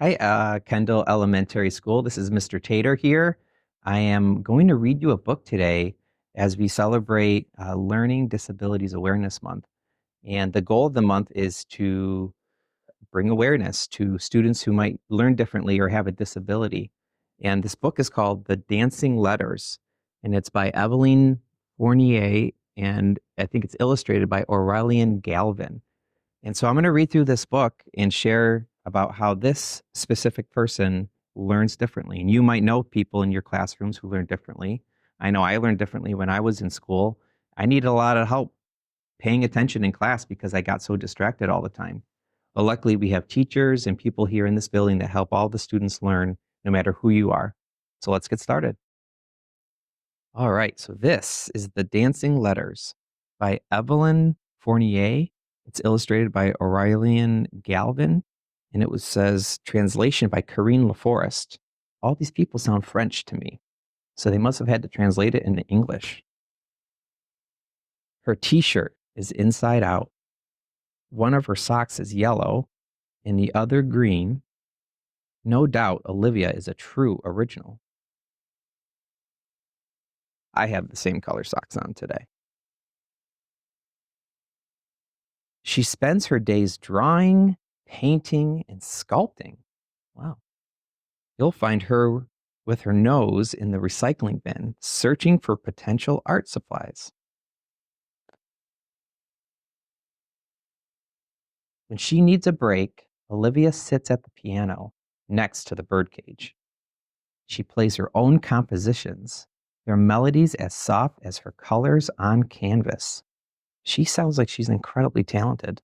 Hi, Kendall Elementary School. This is Mr. Tater here. I am going to read you a book today as we celebrate Learning Disabilities Awareness Month. And the goal of the month is to bring awareness to students who might learn differently or have a disability. And this book is called The Dancing Letters, and it's by Evelyn Fournier, and I think it's illustrated by Aurelian Galvin. And so I'm going to read through this book and share about how this specific person learns differently. And you might know people in your classrooms who learn differently. I know I learned differently when I was in school. I needed a lot of help paying attention in class because I got so distracted all the time. But luckily, we have teachers and people here in this building that help all the students learn, no matter who you are. So let's get started. All right, so this is The Dancing Letters by Evelyn Fournier. It's illustrated by Aurelian Galvin, and says translation by Corinne LaForest. All these people sound French to me, so they must have had to translate it into English. Her t-shirt is inside out. One of her socks is yellow, and the other green. No doubt Olivia is a true original. I have the same color socks on today. She spends her days drawing, painting, and sculpting. Wow. You'll find her with her nose in the recycling bin, searching for potential art supplies. When she needs a break, Olivia sits at the piano next to the birdcage. She plays her own compositions, their melodies as soft as her colors on canvas. She sounds like she's incredibly talented.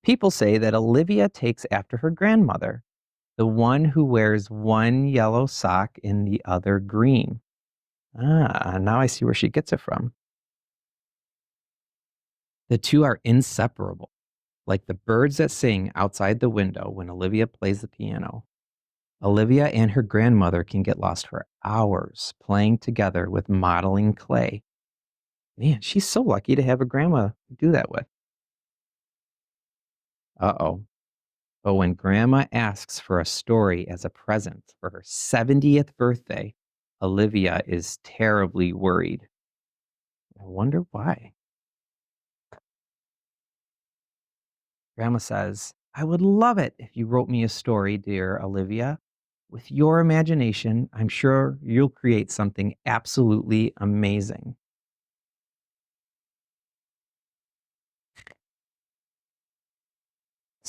People say that Olivia takes after her grandmother, the one who wears one yellow sock and the other green. Ah, now I see where she gets it from. The two are inseparable, like the birds that sing outside the window when Olivia plays the piano. Olivia and her grandmother can get lost for hours playing together with modeling clay. Man, she's so lucky to have a grandma to do that with. Uh-oh. But when grandma asks for a story as a present for her 70th birthday, Olivia is terribly worried. I wonder why. Grandma says, I would love it if you wrote me a story, dear Olivia. With your imagination, I'm sure you'll create something absolutely amazing.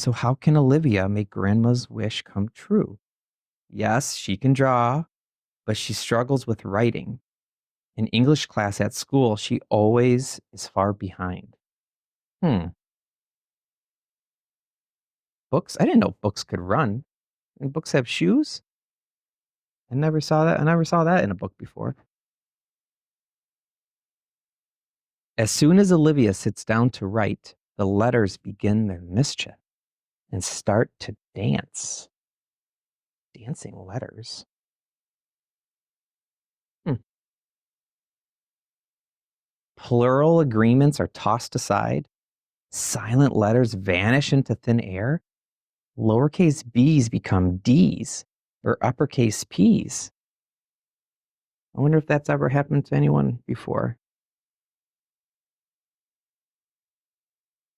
So, how can Olivia make Grandma's wish come true? Yes, she can draw, but she struggles with writing. In English class at school, she always is far behind. Hmm. Books? I didn't know books could run. And books have shoes? I never saw that. I never saw that in a book before. As soon as Olivia sits down to write, the letters begin their mischief and start to dance. Dancing letters. Hmm. Plural agreements are tossed aside. Silent letters vanish into thin air. Lowercase b's become d's or uppercase p's. I wonder if that's ever happened to anyone before.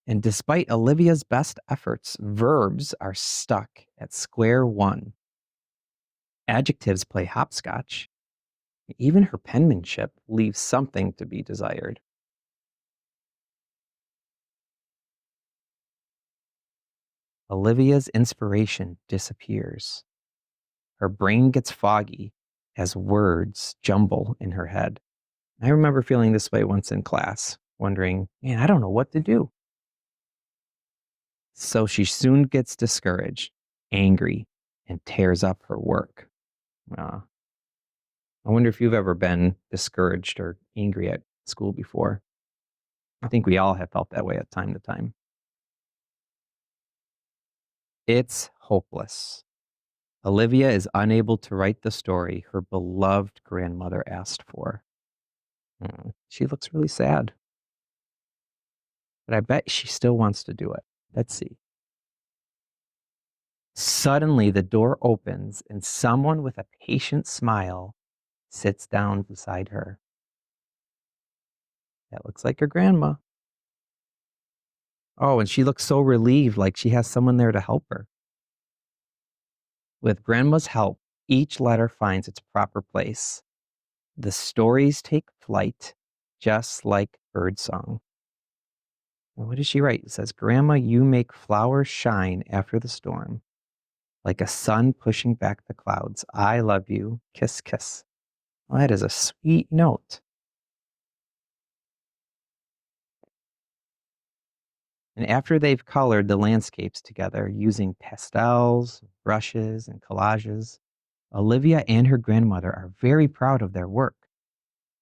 And despite Olivia's best efforts, verbs are stuck at square one. Adjectives play hopscotch. Even her penmanship leaves something to be desired. Olivia's inspiration disappears. Her brain gets foggy as words jumble in her head. I remember feeling this way once in class, wondering, man, I don't know what to do. So she soon gets discouraged, angry, and tears up her work. Uh, I wonder if you've ever been discouraged or angry at school before. I think we all have felt that way at time to time. It's hopeless. Olivia is unable to write the story her beloved grandmother asked for. She looks really sad, but I bet she still wants to do it. Let's see. Suddenly, the door opens and someone with a patient smile sits down beside her. That looks like your grandma. Oh, and she looks so relieved, like she has someone there to help her. With grandma's help, each letter finds its proper place. The stories take flight, just like birdsong. And what does she write? It says, Grandma, you make flowers shine after the storm, like a sun pushing back the clouds. I love you. Kiss, kiss. Well, that is a sweet note. And after they've colored the landscapes together using pastels, brushes, and collages, Olivia and her grandmother are very proud of their work.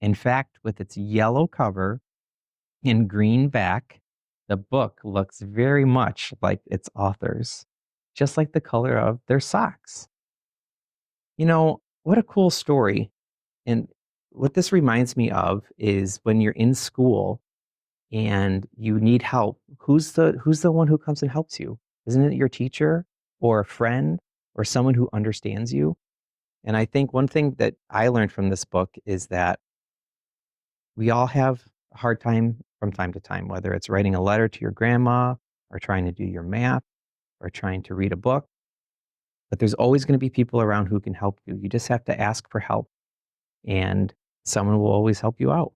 In fact, with its yellow cover and green back, the book looks very much like its authors, just like the color of their socks. What a cool story. And what this reminds me of is when you're in school and you need help, who's the one who comes and helps you? Isn't it your teacher or a friend or someone who understands you? And I think one thing that I learned from this book is that we all have a hard time from time to time, whether it's writing a letter to your grandma or trying to do your math or trying to read a book. But there's always going to be people around who can help you. You just have to ask for help, and someone will always help you out.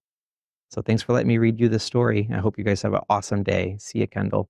So thanks for letting me read you this story. I hope you guys have an awesome day. See you, Kendall.